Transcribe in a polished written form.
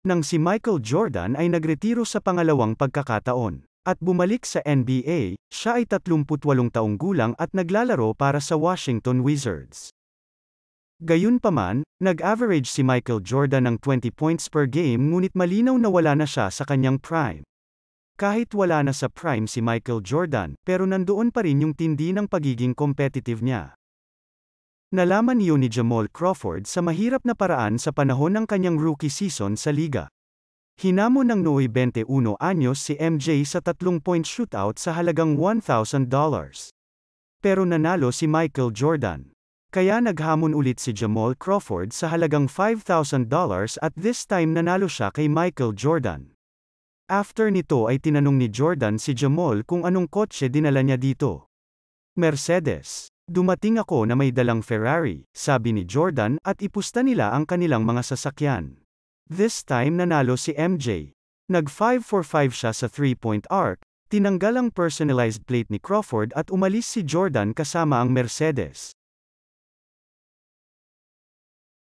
Nang si Michael Jordan ay nagretiro sa pangalawang pagkakataon at bumalik sa NBA, siya ay 38 taong gulang at naglalaro para sa Washington Wizards. Gayunpaman, nag-average si Michael Jordan ng 20 points per game ngunit malinaw na wala na siya sa kanyang prime. Kahit wala na sa prime si Michael Jordan, pero nandoon pa rin yung tindi ng pagiging competitive niya. Nalaman iyon ni Jamal Crawford sa mahirap na paraan sa panahon ng kanyang rookie season sa liga. Hinamon ng nooy 21 anyos si MJ sa 3-point shootout sa halagang $1,000. Pero nanalo si Michael Jordan. Kaya naghamon ulit si Jamal Crawford sa halagang $5,000 at this time nanalo siya kay Michael Jordan. After nito ay tinanong ni Jordan si Jamal kung anong kotse dinala niya dito. Mercedes. Dumating ako na may dalang Ferrari, sabi ni Jordan, at ipusta nila ang kanilang mga sasakyan. This time nanalo si MJ. Nag 5 for 5 siya sa 3-point arc, tinanggal ang personalized plate ni Crawford at umalis si Jordan kasama ang Mercedes.